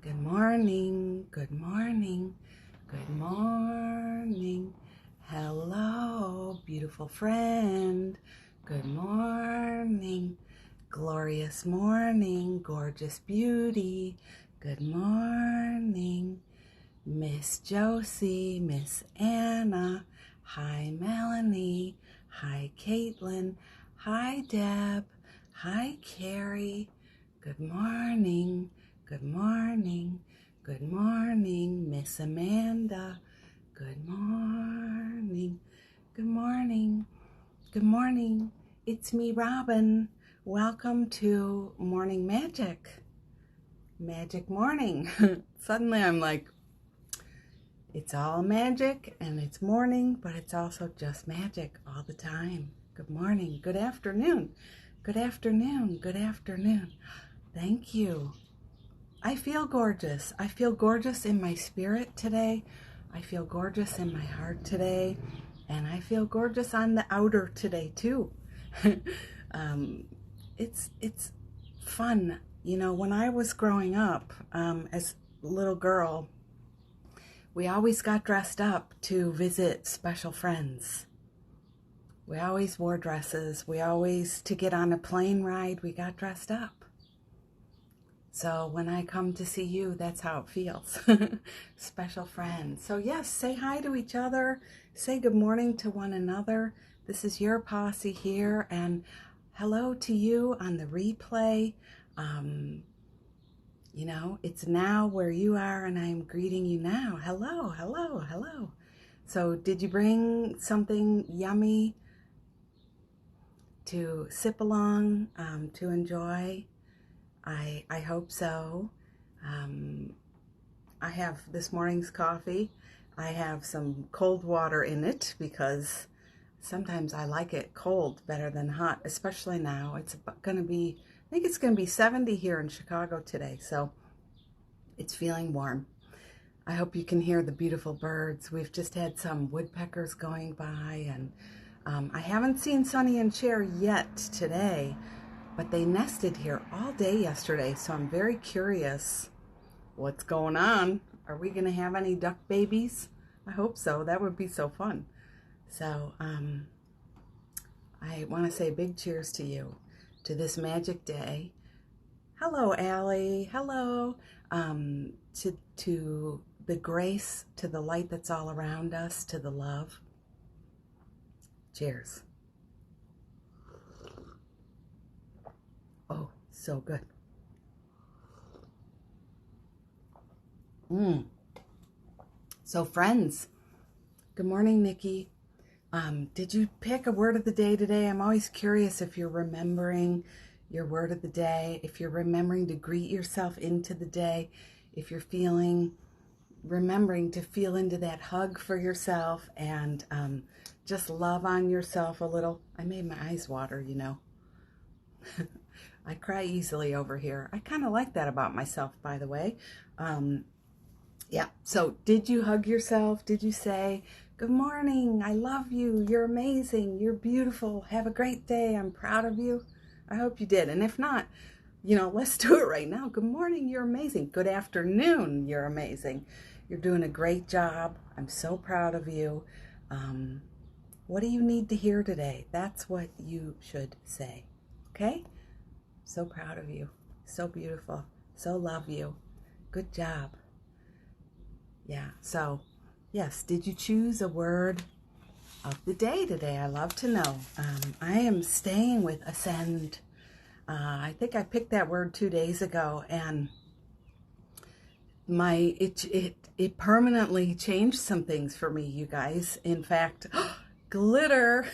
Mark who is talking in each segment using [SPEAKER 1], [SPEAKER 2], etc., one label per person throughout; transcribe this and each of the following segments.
[SPEAKER 1] Good morning, good morning, good morning. Hello, beautiful friend. Good morning, glorious morning, gorgeous beauty. Good morning, Miss Josie, Miss Anna. Hi, Melanie. Hi, Caitlin. Hi, Deb. Hi, Carrie. Good morning. Good morning. Good morning, Miss Amanda. Good morning. Good morning. Good morning. It's me, Robin. Welcome to Morning Magic. Magic morning. Suddenly I'm like, it's all magic and it's morning, but it's also just magic all the time. Good morning. Good afternoon. Good afternoon. Good afternoon. Thank you. I feel gorgeous. I feel gorgeous in my spirit today. I feel gorgeous in my heart today. And I feel gorgeous on the outer today too. It's fun. You know, when I was growing up as a little girl, we always got dressed up to visit special friends. We always wore dresses. To get on a plane ride, we got dressed up. So when I come to see you, that's how it feels. Special friends. So yes, say hi to each other. Say good morning to one another. This is your posse here. And hello to you on the replay. You know, it's now where you are and I'm greeting you now. Hello, hello, hello. So did you bring something yummy to sip along, to enjoy? I hope so. I have this morning's coffee. I have some cold water in it because sometimes I like it cold better than hot, especially now. It's going to be, I think it's going to be 70 here in Chicago today, so it's feeling warm. I hope you can hear the beautiful birds. We've just had some woodpeckers going by, and I haven't seen Sonny and Cher yet today. But they nested here all day yesterday, so I'm very curious what's going on. Are we going to have any duck babies? I hope so. That would be so fun. So I want to say a big cheers to you, to this magic day. Hello, Allie. Hello. To the grace, to the light that's all around us, to the love. Cheers. Oh, so good. So friends, good morning, Nikki. Did you pick a word of the day today? I'm always curious if you're remembering your word of the day, if you're remembering to greet yourself into the day, if you're remembering to feel into that hug for yourself and just love on yourself a little. I made my eyes water, you know. I cry easily over here. I kind of like that about myself, by the way. Yeah, so did you hug yourself? Did you say, good morning, I love you, you're amazing, you're beautiful, have a great day, I'm proud of you? I hope you did. And if not, you know, let's do it right now. Good morning, you're amazing. Good afternoon, you're amazing. You're doing a great job. I'm so proud of you. What do you need to hear today? That's what you should say, okay? So proud of you. So beautiful. So love you. Good job. Yeah, so yes, did you choose a word of the day today? I love to know. I am staying with ascend. I think I picked that word 2 days ago, and it permanently changed some things for me, you guys. In fact, glitter.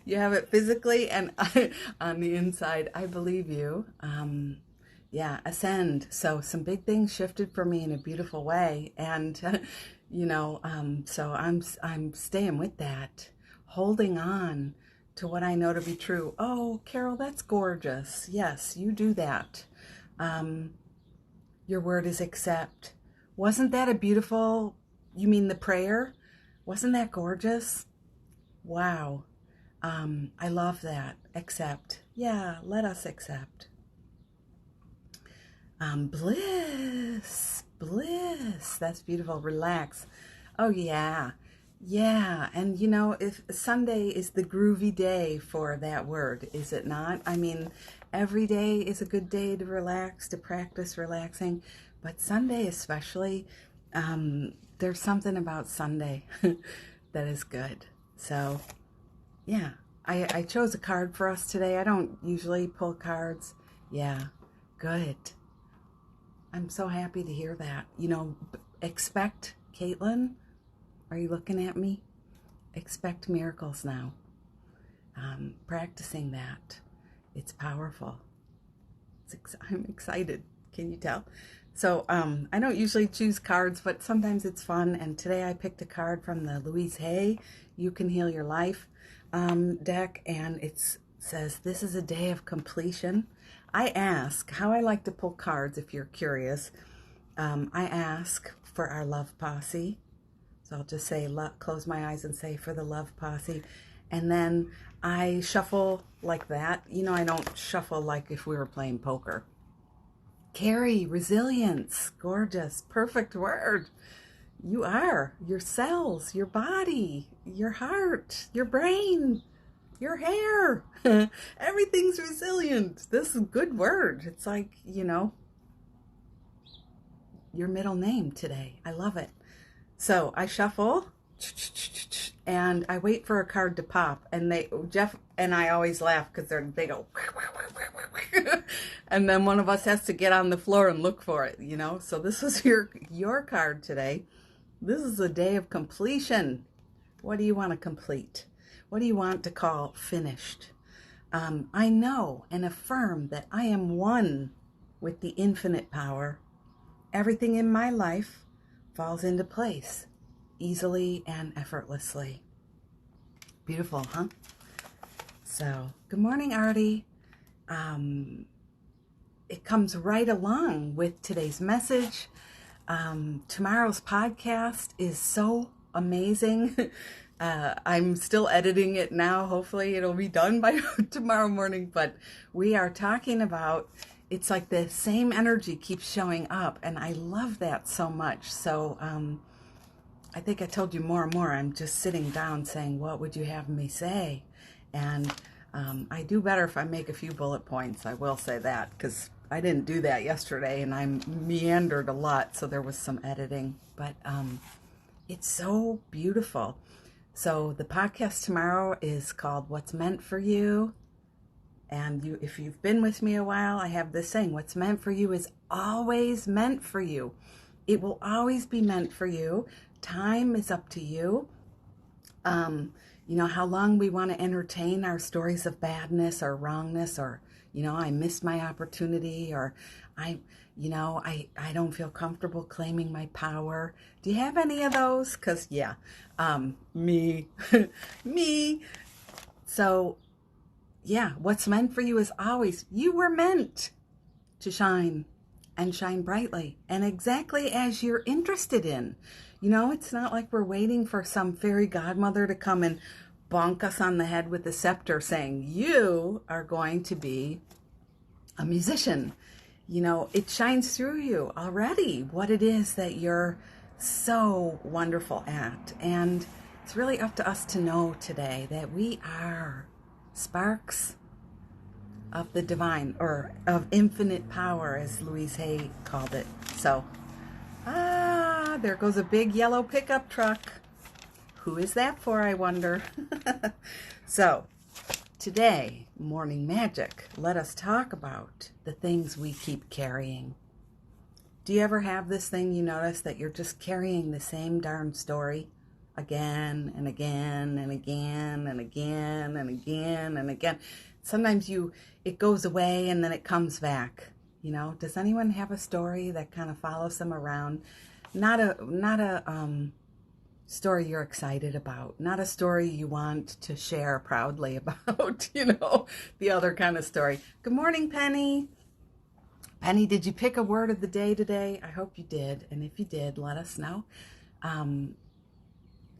[SPEAKER 1] You have it physically and on the inside. I believe you. Yeah, ascend. So some big things shifted for me in a beautiful way, and you know, so I'm staying with that, holding on to what I know to be true. Oh, Carol, that's gorgeous. Yes, you do that. Your word is accept. Wasn't that a beautiful? You mean the prayer? Wasn't that gorgeous? Wow. I love that. Accept. Yeah, let us accept. Bliss, bliss. That's beautiful. Relax. Oh, yeah. Yeah. And you know, if Sunday is the groovy day for that word, is it not? I mean, every day is a good day to relax, to practice relaxing, but Sunday especially, there's something about Sunday that is good. So, yeah. I chose a card for us today. I don't usually pull cards. Yeah. Good. I'm so happy to hear that. You know, expect, Caitlin, are you looking at me? Expect miracles now. Practicing that. It's powerful. I'm excited. Can you tell? So I don't usually choose cards, but sometimes it's fun. And today I picked a card from the Louise Hay You Can Heal Your Life deck. And it says, this is a day of completion. I ask, how I like to pull cards, if you're curious, I ask for our love posse. So I'll just say, close my eyes and say, for the love posse. And then I shuffle like that. You know, I don't shuffle like if we were playing poker. Carry, resilience, gorgeous, perfect word. You are, your cells, your body, your heart, your brain, your hair, everything's resilient. This is a good word. It's like, you know, your middle name today. I love it. So I shuffle and I wait for a card to pop, and Jeff and I always laugh because they go and then one of us has to get on the floor and look for it, you know. So this is your card today. This is a day of completion. What do you want to complete? What do you want to call finished? I know and affirm that I am one with the infinite power. Everything in my life falls into place easily and effortlessly. Beautiful, huh? So, good morning, Artie. It comes right along with today's message. Tomorrow's podcast is so amazing. I'm still editing it now. Hopefully it'll be done by tomorrow morning, but we are talking about, it's like the same energy keeps showing up, and I love that so much. So I think I told you more and more. I'm just sitting down saying, what would you have me say? And I do better if I make a few bullet points. I will say that, because I didn't do that yesterday, and I meandered a lot, so there was some editing. But it's so beautiful. So the podcast tomorrow is called What's Meant for You. And if you've been with me a while, I have this saying, what's meant for you is always meant for you. It will always be meant for you. Time is up to you. You know, how long we want to entertain our stories of badness or wrongness, or, you know, I missed my opportunity, or I don't feel comfortable claiming my power. Do you have any of those? Because, yeah, me. So, yeah, what's meant for you is always, you were meant to shine, and shine brightly, and exactly as you're interested in. You know, it's not like we're waiting for some fairy godmother to come and bonk us on the head with a scepter saying, you are going to be a musician. You know, it shines through you already what it is that you're so wonderful at. And it's really up to us to know today that we are sparks of the divine, or of infinite power, as Louise Hay called it. So, there goes a big yellow pickup truck. Who is that for, I wonder? So, today, Morning Magic, let us talk about the things we keep carrying. Do you ever have this thing you notice that you're just carrying the same darn story again and again and again and again and again and again? Sometimes it goes away and then it comes back. You know, does anyone have a story that kind of follows them around? Not a story you're excited about, not a story you want to share proudly about, you know, the other kind of story. Good morning, Penny. Penny, did you pick a word of the day today? I hope you did. And if you did, let us know.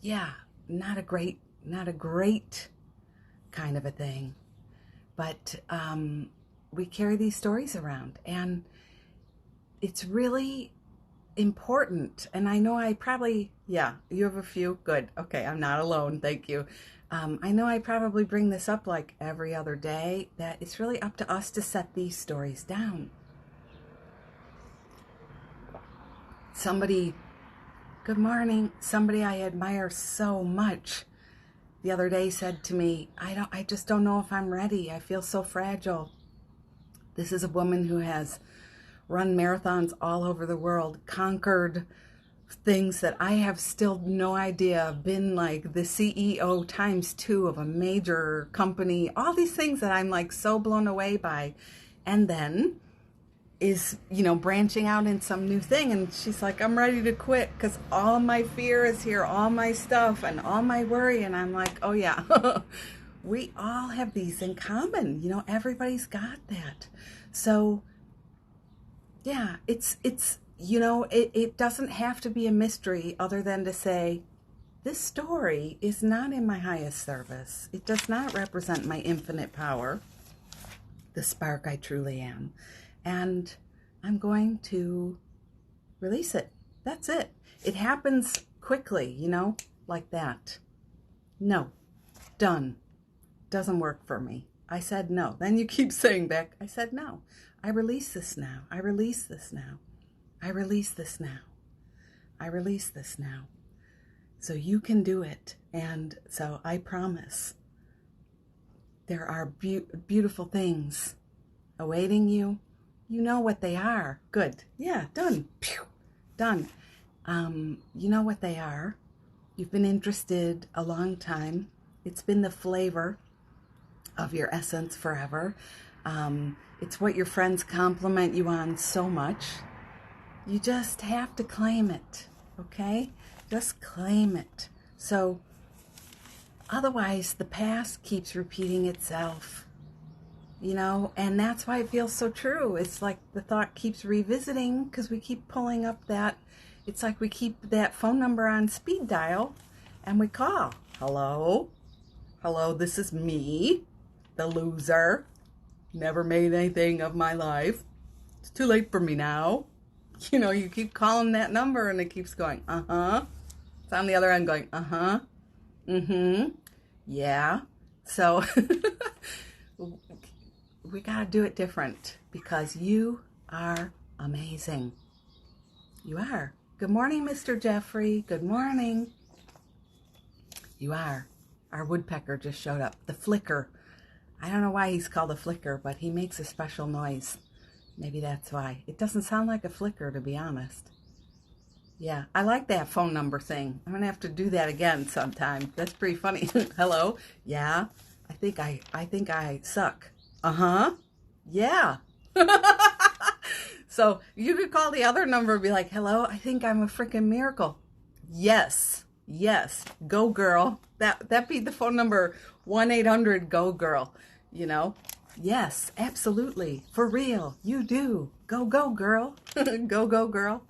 [SPEAKER 1] Yeah, not a great kind of a thing. But we carry these stories around, and it's really important. And I know I probably, yeah, you have a few. Good. Okay, I'm not alone. Thank you. I know I probably bring this up like every other day, that it's really up to us to set these stories down. Somebody, good morning, somebody I admire so much the other day said to me, I just don't know if I'm ready. I feel so fragile. This is a woman who has run marathons all over the world, conquered things that I have still no idea, been like the CEO times 2 of a major company, all these things that I'm like so blown away by. And then is, branching out in some new thing. And she's like, I'm ready to quit because all my fear is here, all my stuff and all my worry. And I'm like, oh yeah, we all have these in common. Everybody's got that. So yeah, it doesn't have to be a mystery other than to say, this story is not in my highest service. It does not represent my infinite power, the spark I truly am. And I'm going to release it. That's it. It happens quickly, like that. No, done. Doesn't work for me. I said no. Then you keep saying back, I said no. I release this now. I release this now. I release this now. I release this now. So you can do it. And so I promise there are beautiful things awaiting you. You know what they are. Good. Yeah, done. Pew. Done. You know what they are. You've been interested a long time. It's been the flavor of your essence forever. It's what your friends compliment you on so much. You just have to claim it, okay? Just claim it. So otherwise, the past keeps repeating itself, and that's why it feels so true. It's like the thought keeps revisiting because we keep pulling up it's like we keep that phone number on speed dial and we call. Hello? Hello, this is me, the loser. Never made anything of my life. It's too late for me now. You keep calling that number and it keeps going, uh-huh. It's on the other end going, uh-huh. Mm-hmm. Yeah. So we got to do it different because you are amazing. You are. Good morning, Mr. Jeffrey. Good morning. You are. Our woodpecker just showed up. The flicker. I don't know why he's called a flicker, but he makes a special noise. Maybe that's why. It doesn't sound like a flicker, to be honest. Yeah, I like that phone number thing. I'm going to have to do that again sometime. That's pretty funny. Hello? Yeah. I think I suck. Uh-huh. Yeah. So you could call the other number and be like, hello, I think I'm a freaking miracle. Yes. Yes. Go girl. That'd be the phone number 1-800-GO girl, Yes, absolutely. For real. You do. Go, go, girl. Go, go, girl.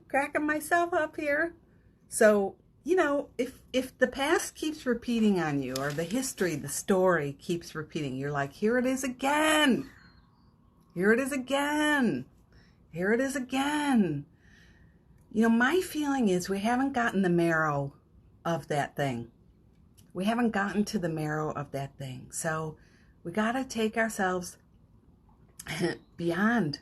[SPEAKER 1] Cracking myself up here. So, if the past keeps repeating on you, or the history, the story keeps repeating, you're like, here it is again. Here it is again. Here it is again. My feeling is we haven't gotten the marrow of that thing. We haven't gotten to the marrow of that thing. So we got to take ourselves beyond.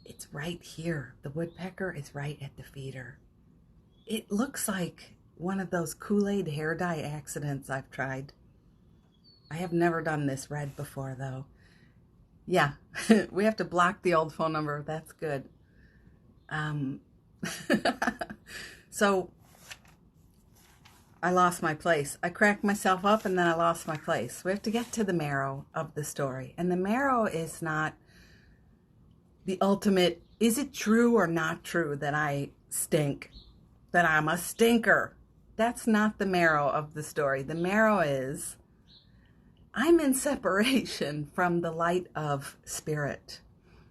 [SPEAKER 1] It's right here. The woodpecker is right at the feeder. It looks like one of those Kool-Aid hair dye accidents I've tried. I have never done this red before, though. Yeah, we have to block the old phone number. That's good. So I lost my place. I cracked myself up and then I lost my place. We have to get to the marrow of the story. And the marrow is not the ultimate, is it true or not true that I stink? That I'm a stinker? That's not the marrow of the story. The marrow is, I'm in separation from the light of spirit.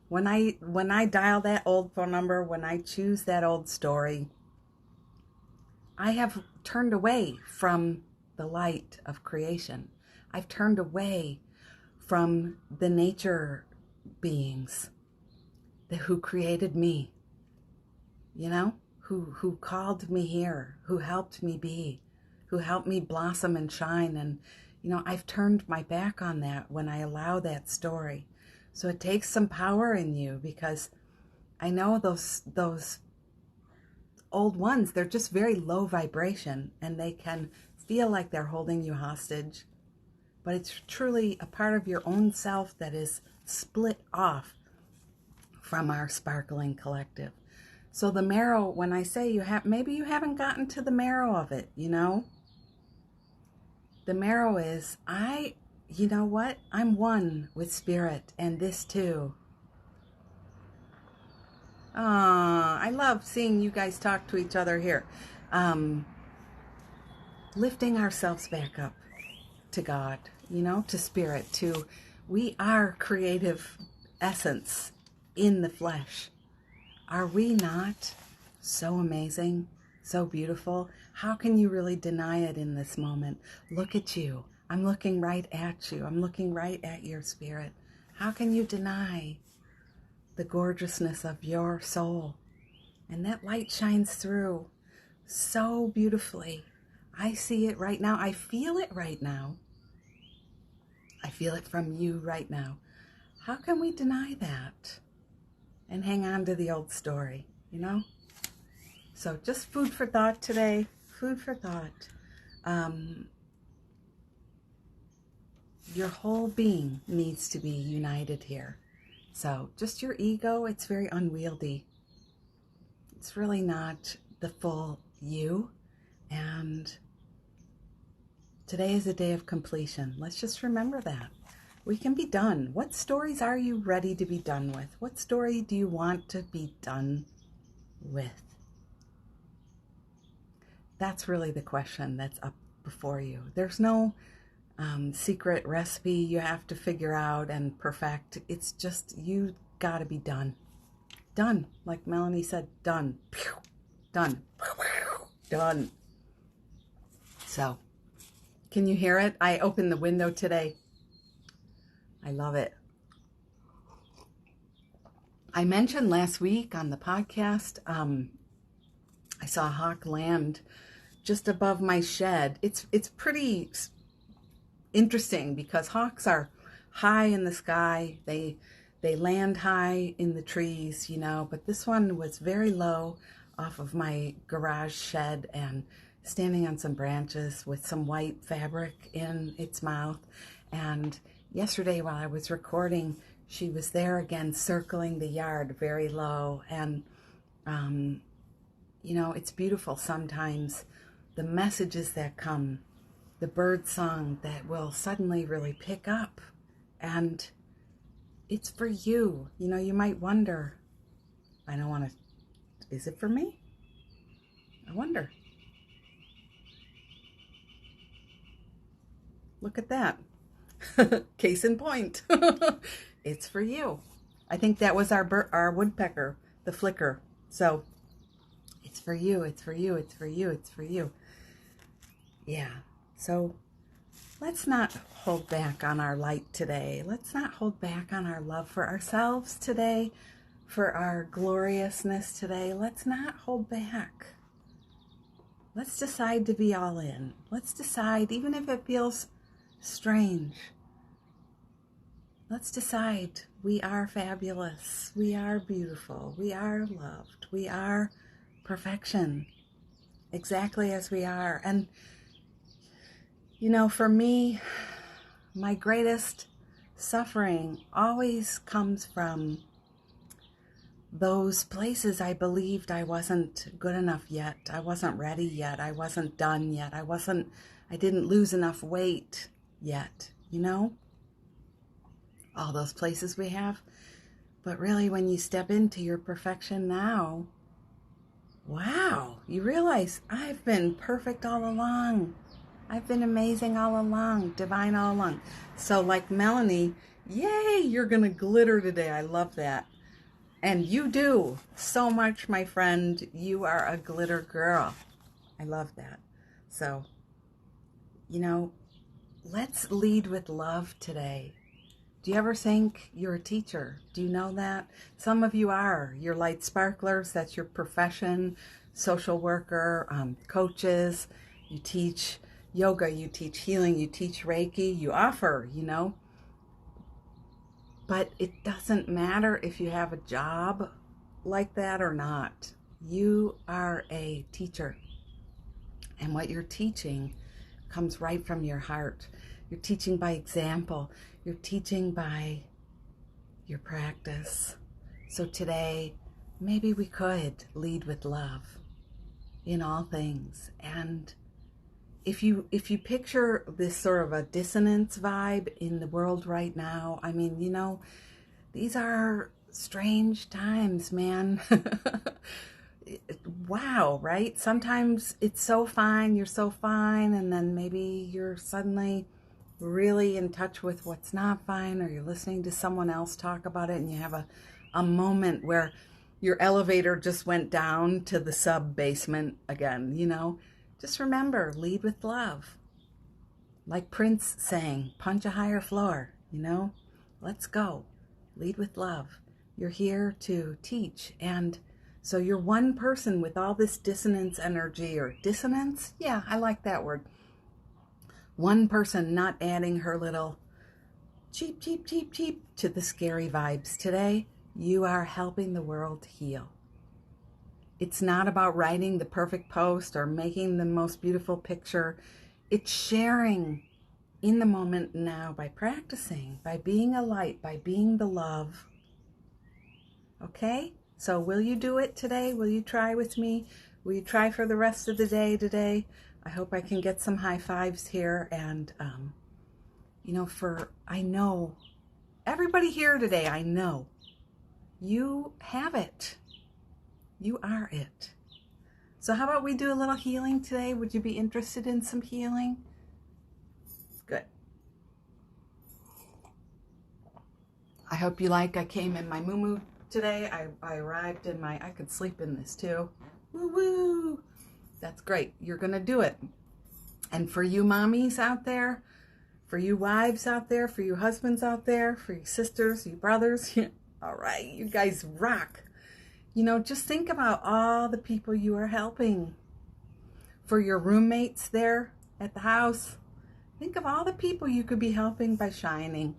[SPEAKER 1] When I dial that old phone number, when I choose that old story, I have turned away from the light of creation. I've turned away from the nature beings who created me, who called me here, who helped me be, who helped me blossom and shine. And, I've turned my back on that when I allow that story. So it takes some power in you, because I know those old ones, they're just very low vibration, and they can feel like they're holding you hostage. But it's truly a part of your own self that is split off from our sparkling collective. So the marrow, when I say maybe you haven't gotten to the marrow of it, The marrow is, you know what? I'm one with spirit and this too. I love seeing you guys talk to each other here. Lifting ourselves back up to God, to spirit, we are creative essence in the flesh. Are we not so amazing, so beautiful? How can you really deny it in this moment? Look at you. I'm looking right at you. I'm looking right at your spirit. How can you deny the gorgeousness of your soul? And that light shines through so beautifully. I see it right now. I feel it right now. I feel it from you right now. How can we deny that and hang on to the old story, So just food for thought today. Food for thought. Your whole being needs to be united here. So just your ego, it's very unwieldy. It's really not the full you. And today is a day of completion. Let's just remember that. We can be done. What stories are you ready to be done with? What story do you want to be done with? That's really the question that's up before you. There's no secret recipe you have to figure out and perfect. It's just, you got to be done. Done. Like Melanie said, done. Done. Done. So, can you hear it? I opened the window today. I love it. I mentioned last week on the podcast, I saw a hawk land just above my shed. It's pretty interesting because hawks are high in the sky. They land high in the trees, but this one was very low off of my garage shed and standing on some branches with some white fabric in its mouth. And yesterday while I was recording, she was there again circling the yard very low. And, it's beautiful sometimes, the messages that come, the bird song that will suddenly really pick up. And it's for you. You might wonder, I don't want to, is it for me? I wonder. Look at that. Case in point. It's for you. I think that was our woodpecker, the flicker. So it's for you, it's for you, it's for you, it's for you. Yeah. So let's not hold back on our light today. Let's not hold back on our love for ourselves today, for our gloriousness today. Let's not hold back. Let's decide to be all in. Let's decide, even if it feels strange. Let's decide we are fabulous. We are beautiful. We are loved. We are perfection. Exactly as we are. And for me, my greatest suffering always comes from those places I believed I wasn't good enough yet. I wasn't ready yet. I wasn't done yet. I didn't lose enough weight yet, all those places we have. But really, when you step into your perfection now, wow, you realize I've been perfect all along. I've been amazing all along, divine all along. So like Melanie, yay, you're going to glitter today. I love that. And you do so much, my friend. You are a glitter girl. I love that. So, let's lead with love today. Do you ever think you're a teacher? Do you know that? Some of you are. You're light sparklers. That's your profession. Social worker, coaches. You teach yoga. You teach healing. You teach Reiki. You offer, But it doesn't matter if you have a job like that or not. You are a teacher. And what you're teaching comes right from your heart. You're teaching by example. You're teaching by your practice. So today, maybe we could lead with love in all things. And if you picture this sort of a dissonance vibe in the world right now, I mean, these are strange times, man. Wow, right? Sometimes it's so fine, you're so fine, and then maybe you're suddenly really in touch with what's not fine, or you're listening to someone else talk about it, and you have a moment where your elevator just went down to the sub-basement again, Just remember, lead with love. Like Prince saying, punch a higher floor, Let's go. Lead with love. You're here to teach, and so you're one person with all this dissonance energy, or dissonance? Yeah, I like that word. One person not adding her little cheep, cheep, cheep, cheep to the scary vibes. Today, you are helping the world heal. It's not about writing the perfect post or making the most beautiful picture. It's sharing in the moment now by practicing, by being a light, by being the love. Okay? So will you do it today? Will you try with me? Will you try for the rest of the day today? I hope I can get some high fives here. And, I know everybody here today, I know you have it. You are it. So how about we do a little healing today? Would you be interested in some healing? Good. I hope you I came in my moo-moo today. I arrived in I could sleep in this too. Woo-woo! That's great. You're going to do it. And for you mommies out there, for you wives out there, for you husbands out there, for you sisters, you brothers, all right, you guys rock. Just think about all the people you are helping. For your roommates there at the house, think of all the people you could be helping by shining.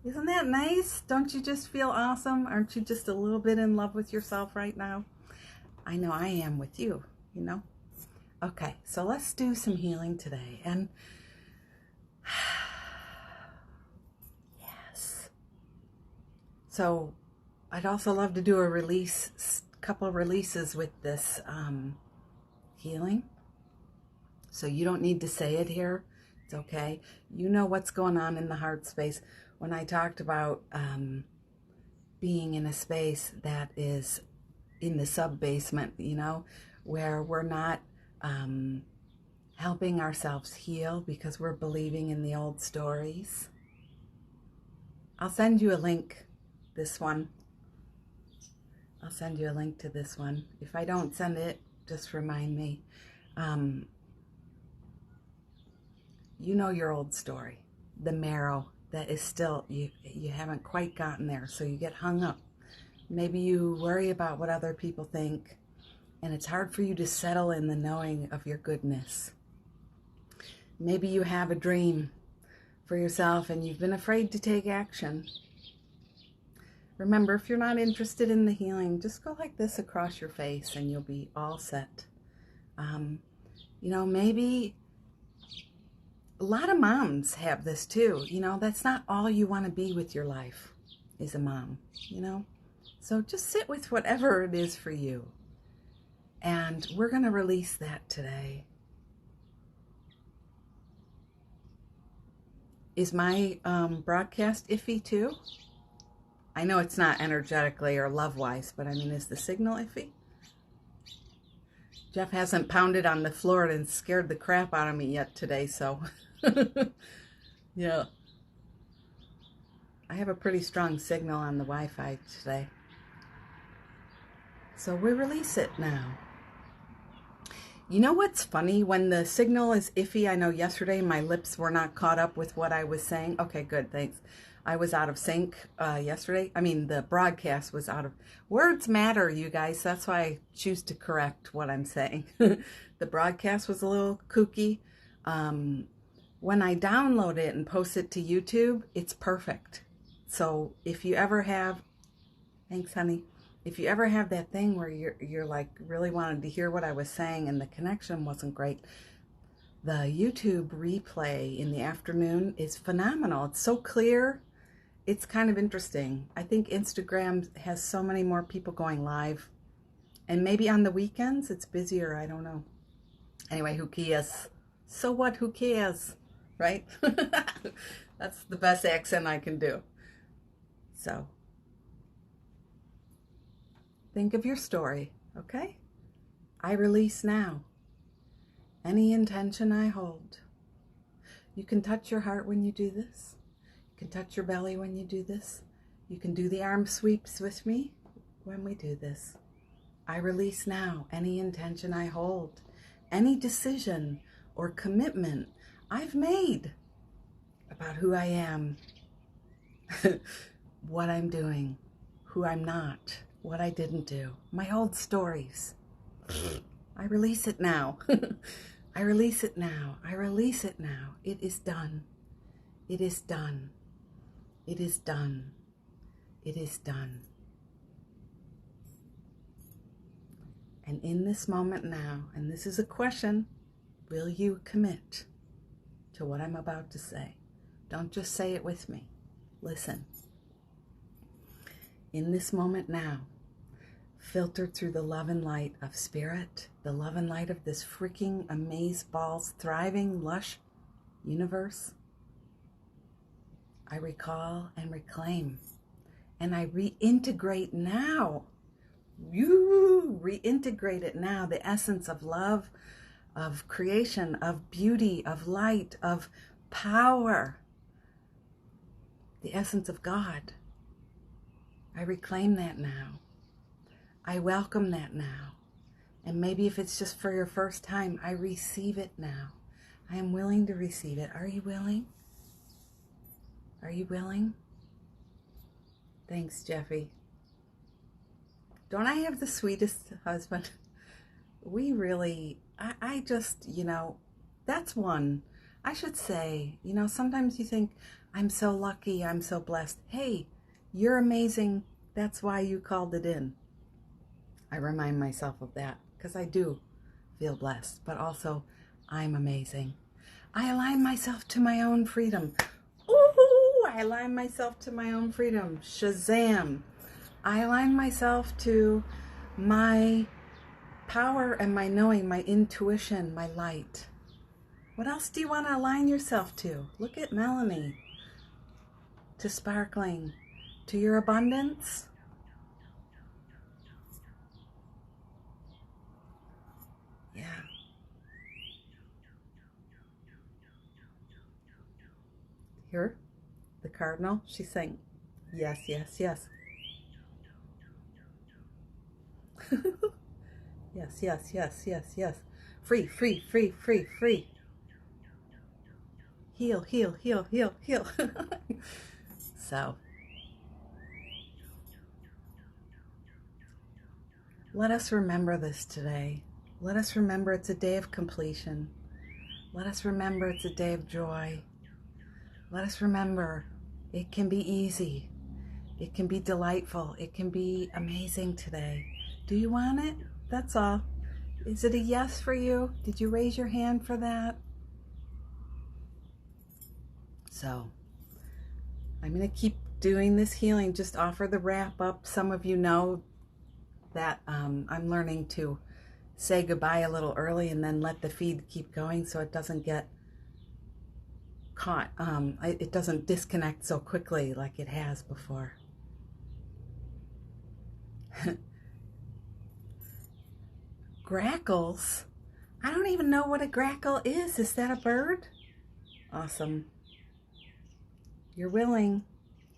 [SPEAKER 1] Isn't that nice? Don't you just feel awesome? Aren't you just a little bit in love with yourself right now? I know I am with you, Okay, so let's do some healing today. And yes. So I'd also love to do a couple releases with this healing. So you don't need to say it here. It's okay. You know what's going on in the heart space. When I talked about being in a space that is in the sub-basement, where we're not helping ourselves heal because we're believing in the old stories. I'll send you a link, this one. I'll send you a link to this one. If I don't send it, just remind me. You know your old story, the marrow that is still, you haven't quite gotten there, so you get hung up. Maybe you worry about what other people think, and it's hard for you to settle in the knowing of your goodness. Maybe you have a dream for yourself and you've been afraid to take action. Remember, if you're not interested in the healing, just go like this across your face and you'll be all set. Maybe a lot of moms have this too. That's not all you want to be with your life, is a mom, So just sit with whatever it is for you. And we're going to release that today. Is my broadcast iffy too? I know it's not energetically or love-wise, but I mean, is the signal iffy? Jeff hasn't pounded on the floor and scared the crap out of me yet today, so yeah. I have a pretty strong signal on the Wi-Fi today. So we release it now. You know what's funny? When the signal is iffy, I know yesterday my lips were not caught up with what I was saying. Okay, good, thanks. I was out of sync yesterday. I mean, the broadcast was out of... Words matter, you guys. That's why I choose to correct what I'm saying. The broadcast was a little kooky. When I download it and post it to YouTube, it's perfect. So if you ever have... Thanks, honey. If you ever have that thing where you're like really wanted to hear what I was saying and the connection wasn't great, the YouTube replay in the afternoon is phenomenal. It's so clear. It's kind of interesting. I think Instagram has so many more people going live. And maybe on the weekends it's busier. I don't know. Anyway, who cares? So what? Who cares? Right? That's the best accent I can do. So, think of your story, okay? I release now any intention I hold. You can touch your heart when you do this. You can touch your belly when you do this. You can do the arm sweeps with me when we do this. I release now any intention I hold, any decision or commitment I've made about who I am, what I'm doing, who I'm not, what I didn't do, my old stories. I release it now. I release it now. I release it now. It is done. It is done. It is done. It is done. And in this moment now, and this is a question, will you commit to what I'm about to say? Don't just say it with me. Listen. In this moment now, filtered through the love and light of spirit, the love and light of this freaking amazeballs, thriving, lush universe, I recall and reclaim, and I reintegrate now. You reintegrate it now, the essence of love, of creation, of beauty, of light, of power, the essence of God. I reclaim that now. I welcome that now. And maybe if it's just for your first time, I receive it now. I am willing to receive it. Are you willing? Are you willing? Thanks, Jeffy. Don't I have the sweetest husband? We really, I just, that's one. I should say, sometimes you think, I'm so lucky, I'm so blessed. Hey, you're amazing. That's why you called it in. I remind myself of that because I do feel blessed, but also I'm amazing. I align myself to my own freedom. Ooh, I align myself to my own freedom. Shazam. I align myself to my power and my knowing, my intuition, my light. What else do you want to align yourself to? Look at Melanie. To sparkling, to your abundance. Yeah. Here, the cardinal, she's saying, yes, yes, yes. Yes, yes, yes, yes, yes. Free, free, free, free, free. Heal, heal, heal, heal, heal. So, let us remember this today. Let us remember it's a day of completion. Let us remember it's a day of joy. Let us remember it can be easy. It can be delightful. It can be amazing today. Do you want it? That's all. Is it a yes for you? Did you raise your hand for that? So, I'm going to keep doing this healing. Just offer the wrap up. Some of you know that I'm learning to say goodbye a little early and then let the feed keep going so it doesn't get caught. It doesn't disconnect so quickly like it has before. Grackles? I don't even know what a grackle is. Is that a bird? Awesome. You're willing.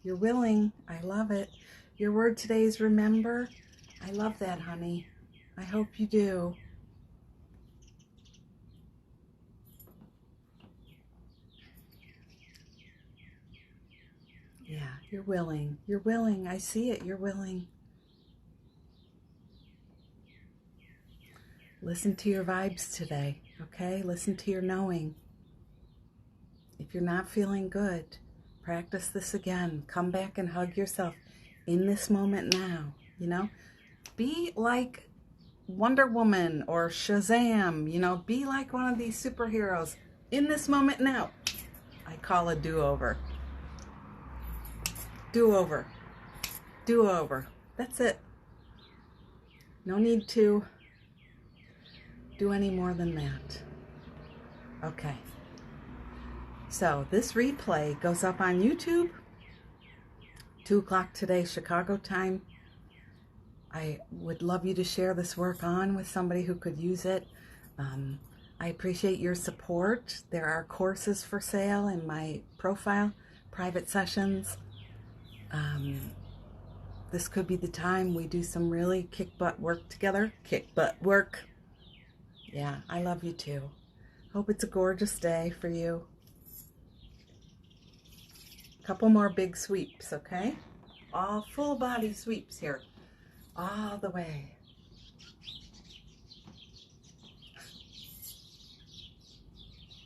[SPEAKER 1] You're willing. I love it. Your word today is remember. I love that, honey. I hope you do. Yeah. You're willing. You're willing. I see it. You're willing. Listen to your vibes today, okay? Listen to your knowing. If you're not feeling good, practice this again. Come back and hug yourself in this moment now, you know? Be like Wonder Woman or Shazam, you know? Be like one of these superheroes in this moment now. I call a do-over. Do-over. Do-over. That's it. No need to do any more than that. Okay. So this replay goes up on YouTube, 2 o'clock today, Chicago time. I would love you to share this work on with somebody who could use it. I appreciate your support. There are courses for sale in my profile, private sessions. This could be the time we do some really kick butt work together. Kick butt work. Yeah, I love you too. Hope it's a gorgeous day for you. Couple more big sweeps, okay? All full body sweeps here. All the way.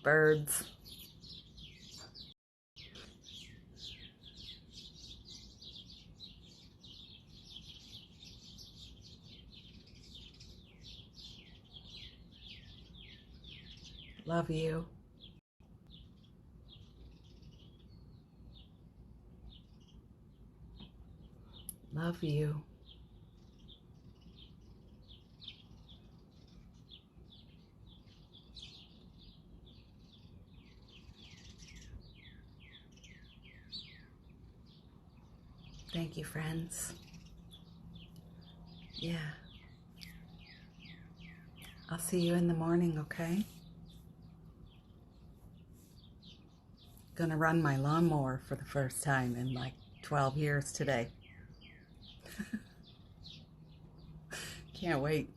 [SPEAKER 1] Birds. Love you. Love you. Thank you, friends. Yeah. I'll see you in the morning, okay? Gonna run my lawnmower for the first time in like 12 years today. Can't wait.